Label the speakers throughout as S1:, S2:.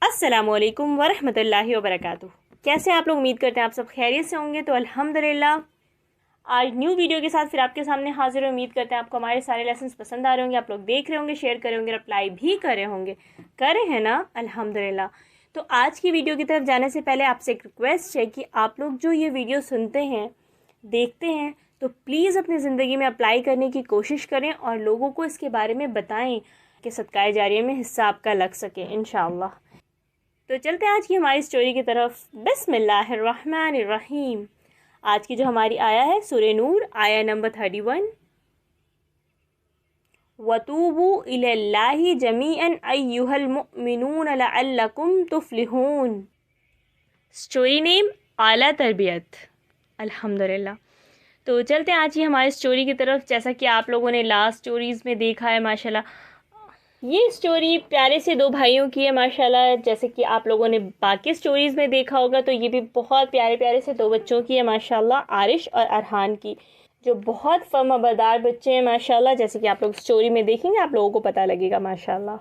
S1: अस्सलामु अलैकुम वरहमतुल्लाहि वबरकातुहू। कैसे हैं आप लोग? उम्मीद करते हैं आप सब खैरियत से होंगे। तो अल्हम्दुलिल्लाह आज न्यू वीडियो के साथ फिर आपके सामने हाजिर हैं। उम्मीद करते हैं आपको हमारे सारे लेसन्स पसंद आ रहे होंगे, आप लोग देख रहे होंगे, शेयर करे होंगे, रिप्लाई भी करे होंगे। करे हैं ना? अल्हम्दुलिल्लाह। तो आज की वीडियो की तरफ जाने से पहले आपसे एक रिक्वेस्ट है कि आप लोग जो ये वीडियो सुनते हैं, देखते हैं, तो प्लीज़ अपनी ज़िंदगी में अप्लाई करने की कोशिश करें और लोगों को इसके बारे में बताएं कि सदकाए जारिया में हिस्सा आपका लग सके इंशाअल्लाह। तो चलते हैं आज की हमारी स्टोरी की तरफ। बिस्मिल्लाहिर्रहमानिर्रहीम। आज की जो हमारी आया है सूरह नूर, आया नंबर 31। वतूबू इलल्लाहि जमीअन अय्युहल मुमिनून लअल्लकुम तुफ्लिहून। स्टोरी नेम आला तरबियत। अल्हम्दुलिल्लाह। तो चलते हैं आज की हमारी स्टोरी की तरफ। जैसा कि आप लोगों ने लास्ट स्टोरीज़ में देखा है, माशाल्लाह ये स्टोरी प्यारे से दो भाइयों की है माशाल्लाह। जैसे कि आप लोगों ने बाकी स्टोरीज़ में देखा होगा, तो ये भी बहुत प्यारे प्यारे से दो बच्चों की है माशाल्लाह, आरिश और अरहान की, जो बहुत फर्माबरदार बच्चे हैं माशाल्लाह। जैसे कि आप लोग स्टोरी में देखेंगे आप लोगों को पता लगेगा माशाल्लाह।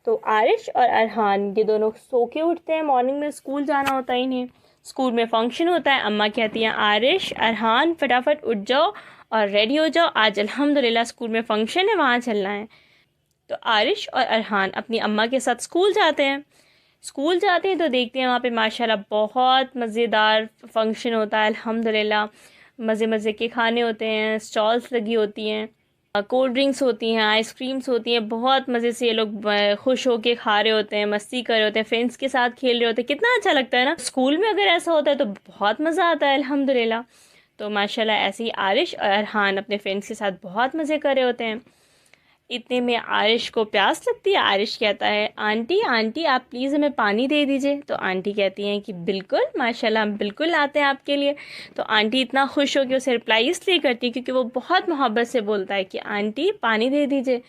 S1: तो आरिश और अरहान ये दोनों सो के उठते हैं, मॉर्निंग में स्कूल जाना होता है इन्हें, स्कूल में फ़ंक्शन होता है। अम्मा कहती हैं आरिश अरहान फटाफट उठ जाओ और रेडी हो जाओ, आज अल्हम्दुलिल्लाह स्कूल में फ़ंक्शन है, वहाँ चलना है। तो आरिश और अरहान अपनी अम्मा के साथ स्कूल जाते हैं। स्कूल जाते हैं तो देखते हैं वहाँ पे माशाल्लाह बहुत मज़ेदार फंक्शन होता है अल्हम्दुलिल्लाह। मज़े मज़े के खाने होते हैं, स्टॉल्स लगी होती हैं, कोल्ड ड्रिंक्स होती हैं, आइसक्रीम्स होती हैं। बहुत मज़े से ये लोग खुश होके खा रहे होते हैं, मस्ती कर रहे होते हैं, फ्रेंड्स के साथ खेल रहे होते हैं। कितना अच्छा लगता है ना। स्कूल में अगर ऐसा होता है तो बहुत मज़ा आता है अल्हम्दुलिल्लाह। तो माशाल्लाह ऐसे ही आरिश और अरहान अपने फ्रेंड्स के साथ बहुत मज़े कर रहे होते हैं। इतने में आरिश को प्यास लगती है। आरिश कहता है आंटी आंटी आप प्लीज़ हमें पानी दे दीजिए। तो आंटी कहती हैं कि बिल्कुल माशाल्लाह हम बिल्कुल लाते हैं आपके लिए। तो आंटी इतना खुश हो कि उसे रिप्लाई इसलिए करती है क्योंकि वो बहुत मोहब्बत से बोलता है कि आंटी पानी दे दीजिए।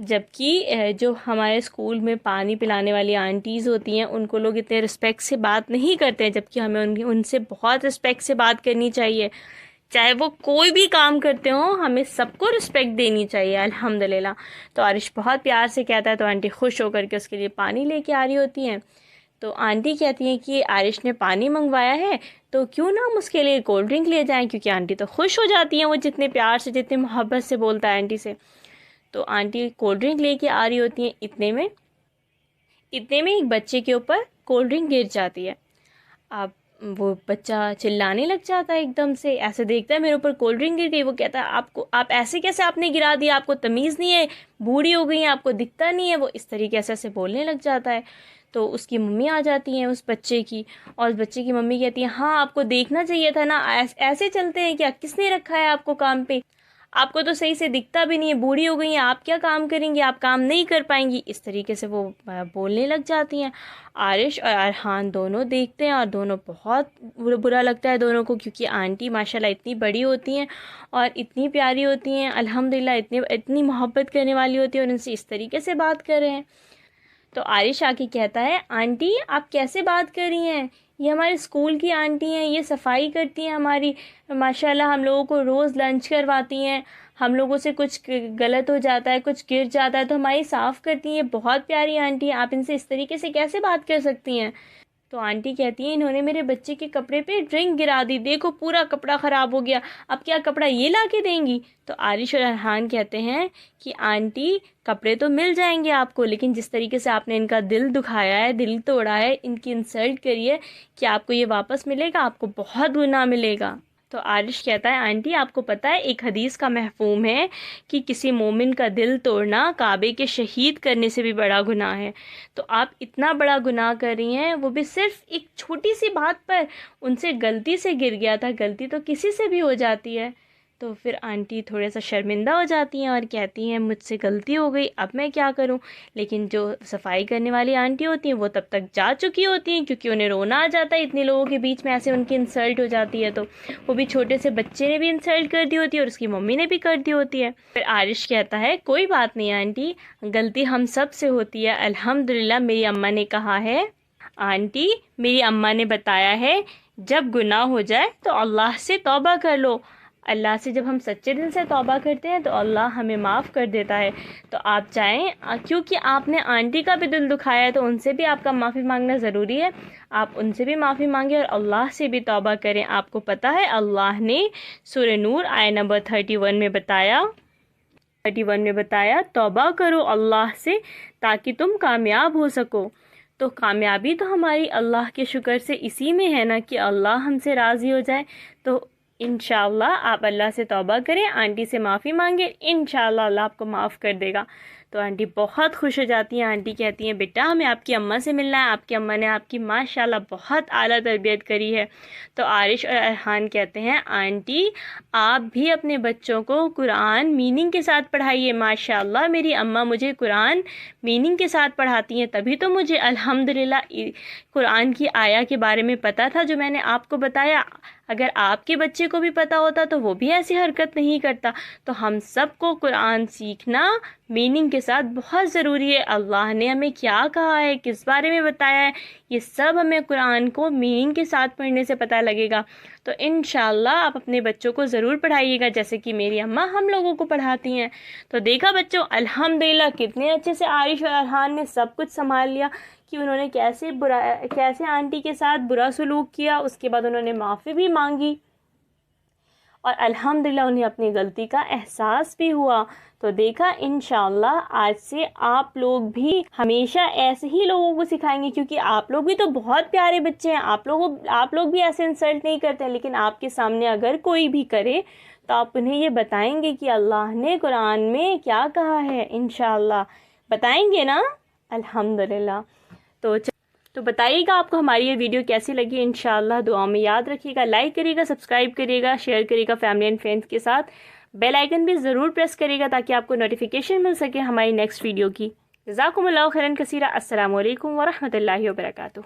S1: जबकि जो हमारे स्कूल में पानी पिलाने वाली आंटीज़ होती हैं उनको लोग इतने रिस्पेक्ट से बात नहीं करते हैं, जबकि हमें उनसे बहुत रिस्पेक्ट से बात करनी चाहिए। चाहे वो कोई भी काम करते हो, हमें सबको रिस्पेक्ट देनी चाहिए अल्हम्दुलिल्लाह। तो आरिश बहुत प्यार से कहता है, तो आंटी खुश होकर के उसके लिए पानी लेके आ रही होती हैं। तो आंटी कहती हैं कि आरिश ने पानी मंगवाया है तो क्यों ना हम उसके लिए कोल्ड ड्रिंक ले जाएं, क्योंकि आंटी तो खुश हो जाती हैं वो जितने प्यार से जितने मोहब्बत से बोलता है आंटी से। तो आंटी कोल्ड ड्रिंक लेके आ रही होती हैं। इतने में एक बच्चे के ऊपर कोल्ड ड्रिंक गिर जाती है। अब वो बच्चा चिल्लाने लग जाता है, एकदम से ऐसे देखता है मेरे ऊपर कोल्ड ड्रिंक गिर गई। वो कहता है आपको आप ऐसे कैसे आपने गिरा दिया, आपको तमीज़ नहीं है, बूढ़ी हो गई है, आपको दिखता नहीं है। वो इस तरीके से बोलने लग जाता है। तो उसकी मम्मी आ जाती हैं उस बच्चे की, और उस बच्चे की मम्मी कहती है हाँ आपको देखना चाहिए था ना, ऐसे चलते हैं क्या, किसने रखा है आपको काम पे, आपको तो सही से दिखता भी नहीं है, बूढ़ी हो गई हैं, आप क्या काम करेंगी, आप काम नहीं कर पाएंगी। इस तरीके से वो बोलने लग जाती हैं। आरिश और अरहान दोनों देखते हैं और दोनों बहुत बुरा लगता है दोनों को, क्योंकि आंटी माशाल्लाह इतनी बड़ी होती हैं और इतनी प्यारी होती हैं अल्हम्दुलिल्लाह, इतनी मोहब्बत करने वाली होती है और उनसे इस तरीके से बात कर रहे हैं। तो आरिश आके कहता है आंटी आप कैसे बात कर रही हैं, ये हमारे स्कूल की आंटी हैं, ये सफाई करती हैं हमारी, माशाल्लाह हम लोगों को रोज़ लंच करवाती हैं, हम लोगों से कुछ गलत हो जाता है, कुछ गिर जाता है तो हमारी साफ़ करती हैं, बहुत प्यारी आंटी हैं, आप इनसे इस तरीके से कैसे बात कर सकती हैं। तो आंटी कहती है इन्होंने मेरे बच्चे के कपड़े पे ड्रिंक गिरा दी, देखो पूरा कपड़ा ख़राब हो गया, अब क्या कपड़ा ये ला के देंगी। तो आरिश और अरहान कहते हैं कि आंटी कपड़े तो मिल जाएंगे आपको, लेकिन जिस तरीके से आपने इनका दिल दुखाया है, दिल तोड़ा है, इनकी इंसल्ट करी है, कि आपको ये वापस मिलेगा, आपको बहुत गुनाह मिलेगा। तो आरिश कहता है आंटी आपको पता है एक हदीस का महफूम है कि किसी मोमिन का दिल तोड़ना काबे के शहीद करने से भी बड़ा गुनाह है। तो आप इतना बड़ा गुनाह कर रही हैं, वो भी सिर्फ एक छोटी सी बात पर, उनसे गलती से गिर गया था, गलती तो किसी से भी हो जाती है। तो फिर आंटी थोड़ा सा शर्मिंदा हो जाती हैं और कहती हैं मुझसे गलती हो गई, अब मैं क्या करूं। लेकिन जो सफाई करने वाली आंटी होती हैं वो तब तक जा चुकी होती हैं, क्योंकि उन्हें रोना आ जाता है इतने लोगों के बीच में ऐसे उनकी इंसल्ट हो जाती है। तो वो भी छोटे से बच्चे ने भी इंसल्ट कर दी होती है और उसकी मम्मी ने भी कर दी होती है। फिर आरिश कहता है कोई बात नहीं आंटी, गलती हम सब से होती है, अल्हम्दुलिल्लाह मेरी अम्मा ने कहा है, आंटी मेरी अम्मा ने बताया है जब गुनाह हो जाए तो अल्लाह से तौबा कर लो, اللہ سے جب ہم سچے دل سے توبہ کرتے ہیں تو اللہ ہمیں معاف کر دیتا ہے. تو آپ چاہیں کیونکہ آپ نے آنٹی کا بھی دل دکھایا ہے تو ان سے بھی آپ کا معافی مانگنا ضروری ہے. آپ ان سے بھی معافی مانگیں اور اللہ سے بھی توبہ کریں. آپ کو پتہ ہے اللہ نے سورہ نور آیت نمبر 31 میں بتایا توبہ کرو اللہ سے تاکہ تم کامیاب ہو سکو. تو کامیابی تو ہماری اللہ کے شکر سے اسی میں ہے نا کہ اللہ ہم سے راضی ہو جائے. تو انشاءاللہ آپ اللہ سے توبہ کریں, آنٹی سے معافی مانگیں, انشاءاللہ اللہ آپ کو معاف کر دے گا. تو آنٹی بہت خوش ہو جاتی ہیں. آنٹی کہتی ہیں بیٹا ہمیں آپ کی اماں سے ملنا ہے. آپ کی اماں نے آپ کی ماشاءاللہ بہت اعلیٰ تربیت کری ہے. تو عارش اور ارحان کہتے ہیں آنٹی آپ بھی اپنے بچوں کو قرآن میننگ کے ساتھ پڑھائیے. ماشاءاللہ میری اماں مجھے قرآن میننگ کے ساتھ پڑھاتی ہیں, تبھی تو مجھے الحمدللہ قرآن کی آیا کے بارے میں پتہ تھا جو میں نے آپ کو بتایا. اگر آپ کے بچے کو بھی پتہ ہوتا تو وہ بھی ایسی حرکت نہیں کرتا. تو ہم سب کو قرآن سیکھنا میننگ کے ساتھ بہت ضروری ہے. اللہ نے ہمیں کیا کہا ہے, کس بارے میں بتایا ہے, یہ سب ہمیں قرآن کو میننگ کے ساتھ پڑھنے سے پتہ لگے گا. تو انشاءاللہ آپ اپنے بچوں کو ضرور پڑھائیے گا جیسے کہ میری اماں ہم لوگوں کو پڑھاتی ہیں. تو دیکھا بچوں الحمدللہ کتنے اچھے سے عارش اور ارحان نے سب کچھ سنبھال لیا کہ انہوں نے کیسے آنٹی کے ساتھ برا سلوک کیا. اس کے بعد انہوں نے معافی بھی مانگی اور الحمدللہ انہیں اپنی غلطی کا احساس بھی ہوا. تو دیکھا انشاءاللہ آج سے آپ لوگ بھی ہمیشہ ایسے ہی لوگوں کو سکھائیں گے, کیونکہ آپ لوگ بھی تو بہت پیارے بچے ہیں. آپ لوگ بھی ایسے انسلٹ نہیں کرتے, لیکن آپ کے سامنے اگر کوئی بھی کرے تو آپ انہیں یہ بتائیں گے کہ اللہ نے قرآن میں کیا کہا ہے. انشاءاللہ بتائیں گے نا. الحمدللہ. تو بتائیے گا آپ کو ہماری یہ ویڈیو کیسی لگی. انشاءاللہ دعا میں یاد رکھیے گا, لائک کریے گا, سبسکرائب کریے گا, شیئر کریے گا فیملی اینڈ فرینڈس کے ساتھ. بیل آئیکن بھی ضرور پریس کریے گا تاکہ آپ کو نوٹیفیکیشن مل سکے ہماری نیکسٹ ویڈیو کی. جزاکم اللہ خیرا کثیرا. السلام علیکم ورحمۃ اللہ وبرکاتہ.